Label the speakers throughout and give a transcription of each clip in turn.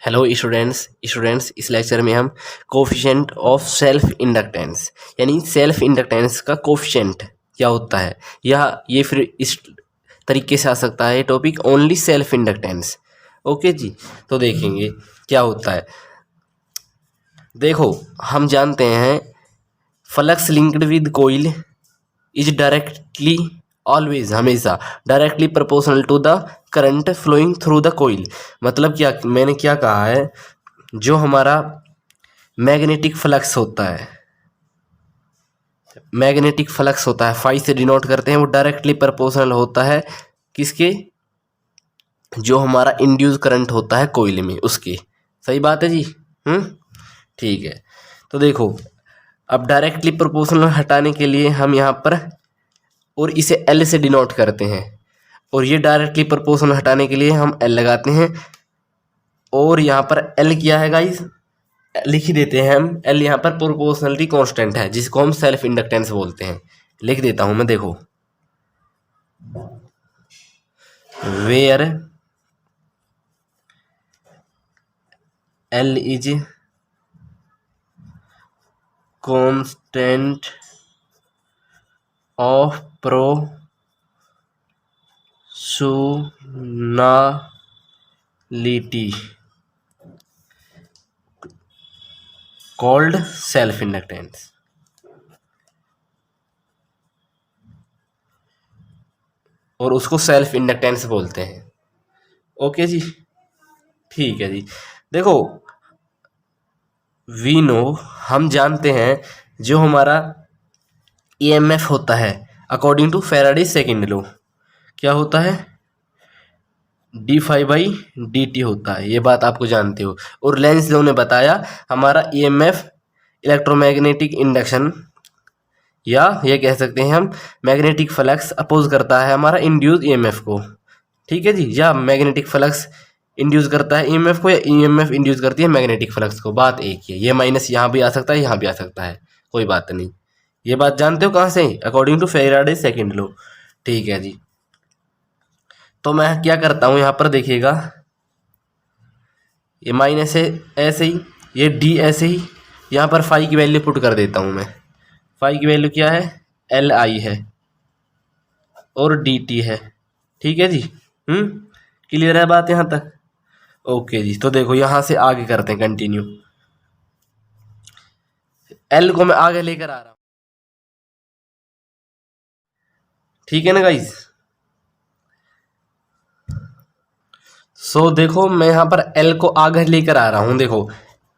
Speaker 1: Hello students इस lecture में हम कोफिशिएंट ऑफ सेल्फ इंडक्टेंस यानी सेल्फ इंडक्टेंस का कोफिशिएंट क्या होता है या ये फिर इस तरीके से आ सकता है topic only self inductance. Okay जी, तो देखेंगे क्या होता है। देखो, हम जानते हैं flux linked with coil is directly always हमेशा directly proportional to the current flowing through the coil. मतलब क्या मैंने क्या कहा है, जो हमारा मैग्नेटिक फ्लक्स होता है, मैग्नेटिक फ्लक्स होता है फाई से डिनोट करते हैं, वो डायरेक्टली प्रोपोर्शनल होता है किसके, जो हमारा इंड्यूस करंट होता है कोइल में उसके। सही बात है जी। ठीक है, तो देखो अब डायरेक्टली प्रोपोर्शनल हटाने के लिए हम यहाँ पर और इसे एल से डिनोट करते हैं, और ये डायरेक्टली प्रोपोर्शनल हटाने के लिए हम एल लगाते हैं। और यहाँ पर एल क्या है गाइस, लिख ही देते हैं हम, एल यहाँ पर प्रोपोर्शनलिटी कांस्टेंट है जिसको हम सेल्फ इंडक्टेंस बोलते हैं। लिख देता हूं मैं, देखो where L is constant of proportionality called self inductance. और उसको सेल्फ इंडक्टेंस बोलते हैं। ओके जी, ठीक है जी। देखो वी नो, हम जानते हैं जो हमारा ईएमएफ होता है according to Faraday second law क्या होता है, d phi by D t होता है। ये बात आपको जानते हो। और लेंस लॉ ने बताया हमारा ईएमएफ इलेक्ट्रोमैग्नेटिक इंडक्शन, या ये कह सकते हैं हम मैग्नेटिक फ्लक्स अपोज करता है हमारा इंड्यूस ईएमएफ को। ठीक है जी, या मैग्नेटिक फ्लक्स इंड्यूस करता है ईएमएफ को, या ईएमएफ इंड्यूस करती है मैग्नेटिक फ्लक्स को। बात एक ही है। ये माइनस यहाँ भी आ सकता है, यहाँ भी आ सकता है, कोई बात नहीं। ये बात जानते हो कहाँ से, according to Faraday second law. ठीक है जी, तो मैं क्या करता हूँ यहाँ पर देखिएगा, ये माइनस है ऐसे ही, ये डी ऐसे ही, यहाँ पर फाई की वैल्यू पुट कर देता हूँ मैं। फाई की वैल्यू क्या है, एल आई है और डी टी है। ठीक है जी, क्लियर है बात यहाँ तक। ओके जी, तो देखो यहाँ से आगे करते हैं कंटिन्यू। एल को मैं आगे लेकर आ रहा हूँ, ठीक है ना गाइस। सो देखो मैं यहाँ पर एल को आगे लेकर आ रहा हूँ। देखो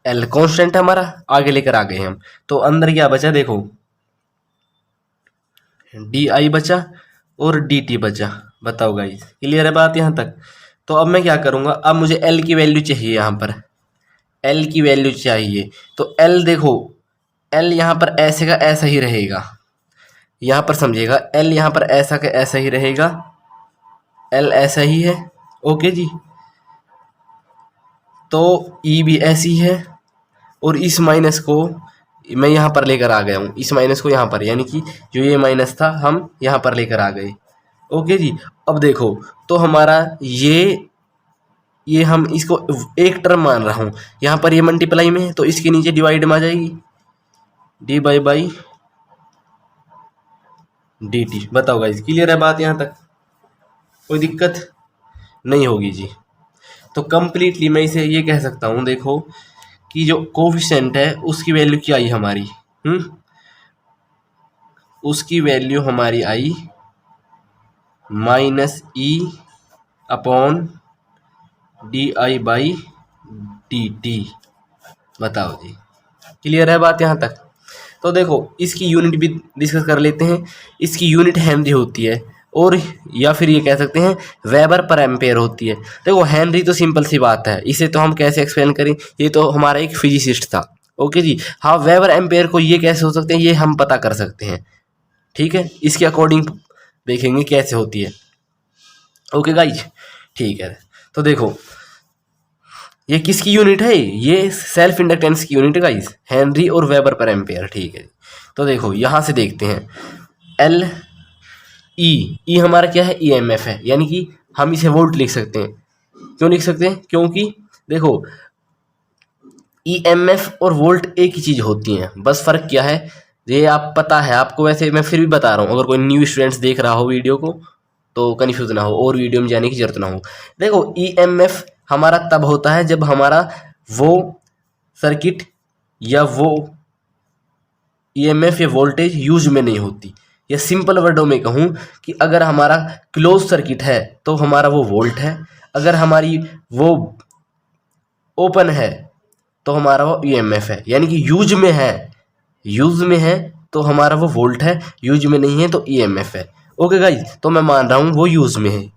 Speaker 1: एल कांस्टेंट है हमारा, आगे लेकर आ गए हम, तो अंदर क्या बचा, देखो डी आई बचा और डी टी बचा। बताओ गाइस, क्लियर है बात यहाँ तक। तो अब मैं क्या करूँगा, अब मुझे एल की वैल्यू चाहिए, यहाँ पर एल की वैल्यू चाहिए। तो एल देखो, एल यहाँ पर ऐसे का ऐसा ही रहेगा, यहाँ पर समझिएगा, एल यहाँ पर ऐसा का ऐसा ही रहेगा, एल ऐसा ही है। ओके जी, तो ई भी ऐसी है, और इस माइनस को मैं यहाँ पर लेकर आ गया हूँ, इस माइनस को यहाँ पर, यानी कि जो ये माइनस था हम यहाँ पर लेकर आ गए। ओके जी, अब देखो तो हमारा ये हम इसको एक टर्म मान रहा हूँ, यहाँ पर ये मल्टीप्लाई में है तो इसके नीचे डिवाइड में आ जाएगी, डी बाई डी टी। बताओ गाइस, क्लियर है बात यहाँ तक, कोई दिक्कत नहीं होगी जी। तो कंप्लीटली मैं इसे ये कह सकता हूँ, देखो कि जो कोफिशिएंट है उसकी वैल्यू क्या आई हमारी, उसकी वैल्यू हमारी I minus E upon D I by D T. बताओ जी, क्लियर है बात यहाँ तक। तो देखो इसकी यूनिट भी डिस्कस कर लेते हैं। इसकी यूनिट हेनरी होती है, और या फिर ये कह सकते हैं वेबर पर एम्पेयर होती है। देखो हेनरी तो सिंपल सी बात है, इसे तो हम कैसे एक्सप्लेन करें, ये तो हमारा एक फिजिसिस्ट था। ओके जी, हाँ वेबर एम्पेयर को ये कैसे हो सकते हैं, ये हम पता कर सकते हैं। ठीक है, इसके अकॉर्डिंग देखेंगे कैसे होती है। ओके गाइज, ठीक है। तो देखो ये किसकी यूनिट है, ये सेल्फ इंडक्टेंस की यूनिट है गाइज, हेनरी और वेबर पर एम्पेयर। ठीक है, तो देखो यहाँ से देखते हैं, एल ई हमारा क्या है, ईएमएफ है, यानी कि हम इसे वोल्ट लिख सकते हैं। क्यों लिख सकते हैं, क्योंकि देखो ईएमएफ और वोल्ट एक ही चीज़ होती हैं, बस फ़र्क क्या है ये आप पता है आपको, वैसे मैं फिर भी बता रहा हूँ, अगर कोई न्यू स्टूडेंट्स देख रहा हो वीडियो को तो कन्फ्यूज़ ना हो और वीडियो में जाने की ज़रूरत ना हो। देखो ईएमएफ हमारा तब होता है जब हमारा वो सर्किट या वो ईएमएफ या वोल्टेज यूज में नहीं होती, या सिंपल वर्डों में कहूँ कि अगर हमारा क्लोज सर्किट है तो हमारा वो वोल्ट है, अगर हमारी वो ओपन है तो हमारा वो ईएमएफ है, यानी कि यूज में है तो हमारा वो वोल्ट है, यूज में नहीं है तो ईएमएफ है। ओके गाइज, तो मैं मान रहा हूँ वो यूज में है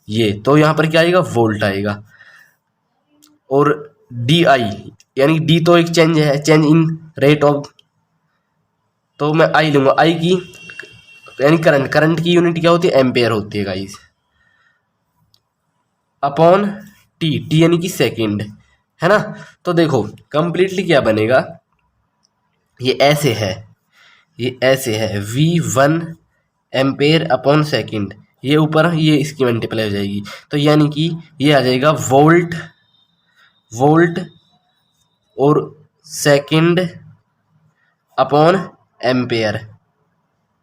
Speaker 1: ये, तो यहाँ पर क्या आएगा वोल्ट आएगा। और डी आई यानी डी तो एक चेंज है, चेंज इन रेट ऑफ, तो मैं आई लूँगा, आई की यानी करंट की यूनिट क्या होती है एम्पेयर होती है गाइस, अपॉन टी यानी कि सेकंड, है ना। तो देखो कंप्लीटली क्या बनेगा, ये ऐसे है V1 एम्पेयर अपॉन सेकंड, ये ऊपर ये इसकी मल्टीप्लाई हो जाएगी, तो यानी कि ये आ जाएगा वोल्ट और सेकंड अपॉन एम्पेयर।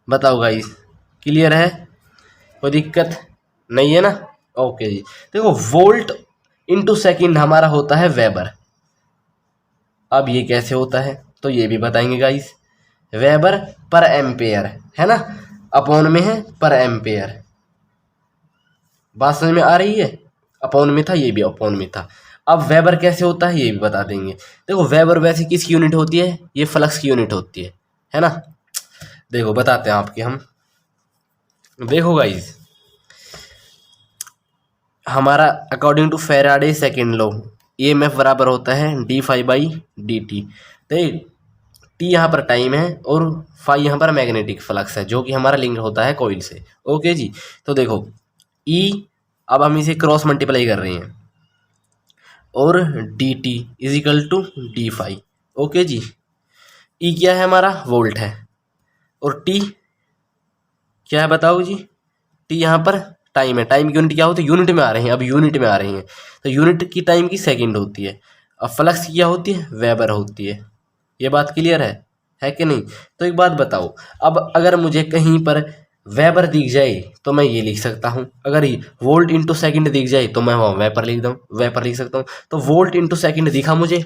Speaker 1: बताओ गाइस क्लियर है, कोई दिक्कत नहीं है ना। ओके जी, देखो वोल्ट इंटू सेकंड हमारा होता है वेबर। अब ये कैसे होता है तो ये भी बताएंगे गाइस, वेबर पर एम्पेयर है ना, अपॉन में है पर एम्पेयर। बात समझ में आ रही है, अपॉन में था ये भी अपॉन में था। अब वेबर कैसे होता है ये भी बता देंगे। देखो वेबर वैसे किसकी यूनिट होती है, ये फ्लक्स की यूनिट होती है ना। देखो बताते हैं आपके हम, देखो गाइस हमारा according to Faraday second law EMF बराबर होता है d∅dt। देख टी यहाँ पर टाइम है और फाई यहाँ पर मैग्नेटिक फ्लक्स है जो कि हमारा लिंक होता है कॉइल से। ओके जी, तो देखो ई, अब हम इसे क्रॉस मल्टीप्लाई कर रहे हैं, और D T is equal to d∅। Okay जी, ई क्या है हमारा वोल्ट है, और टी क्या है बताओ जी, टी यहाँ पर टाइम है, टाइम की यूनिट क्या होती है यूनिट में आ रहे हैं, अब यूनिट में आ रही हैं तो यूनिट की टाइम की सेकंड होती है। अब फ्लक्स की क्या होती है वेबर होती है। ये बात क्लियर है कि नहीं। तो एक बात बताओ, अब अगर मुझे कहीं पर वेबर दिख जाए तो मैं ये लिख सकता हूँ, अगर वोल्ट इंटू सेकेंड दिख जाए तो मैं वहाँ वेपर लिख सकता हूँ। तो वोल्ट इंटू सेकेंड दिखा मुझे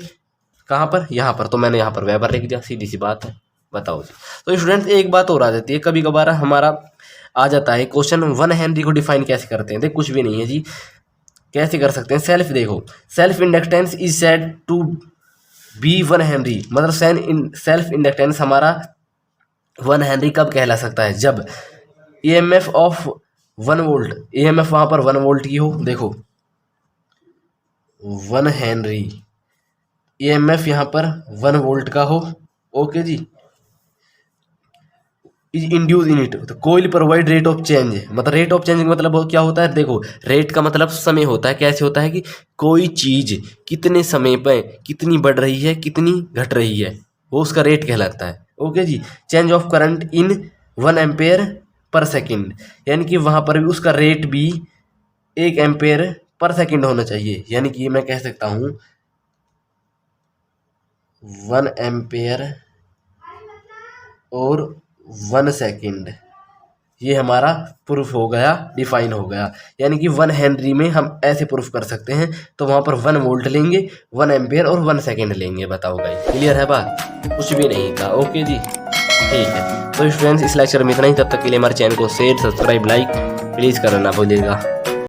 Speaker 1: कहाँ पर, यहाँ पर, तो मैंने यहाँ पर वेबर लिख दिया, सीधी सी बात है। बताओ जी। तो स्टूडेंट्स एक बात और आ जाती है, कभी कभार हमारा आ जाता है क्वेश्चन 1 हेनरी को डिफाइन कैसे करते हैं। देख कुछ भी नहीं है जी, कैसे कर सकते हैं सेल्फ, देखो self inductance is said to be 1 henry, मतलब सेल्फ इंडक्टेंस हमारा 1 हेनरी कब कहला सकता है, जब ईएमएफ ऑफ 1 वोल्ट, ईएमएफ वहाँ पर 1 वोल्ट की हो। देखो 1 हेनरी ईएमएफ यहाँ पर 1 वोल्ट का हो। ओके जी, इज इंड्यूस इन इट, तो कोई प्रोवाइड रेट ऑफ चेंज, मतलब रेट ऑफ चेंज मतलब क्या होता है, देखो रेट का मतलब समय होता है, कैसे होता है कि कोई चीज़ कितने समय पर कितनी बढ़ रही है कितनी घट रही है, वो उसका रेट कहलाता है। ओके जी, change of current in 1 ampere पर सेकेंड, यानी कि वहाँ पर भी उसका रेट भी 1 एम्पेयर पर सेकेंड होना चाहिए, यानी कि मैं कह सकता हूँ 1 एम्पेयर और 1 सेकेंड, ये हमारा प्रूफ हो गया, डिफाइन हो गया। यानी कि 1 हेनरी में हम ऐसे प्रूफ कर सकते हैं, तो वहाँ पर 1 वोल्ट लेंगे, 1 एम्पेयर और 1 सेकेंड लेंगे। बताओ गाइस क्लियर है बात, कुछ भी नहीं था। ओके जी ठीक है, तो स्टूडेंट्स इस लेक्चर में इतना ही, तब तक के लिए हमारे चैनल को शेयर सब्सक्राइब लाइक प्लीज़ करना ना भूलिएगा।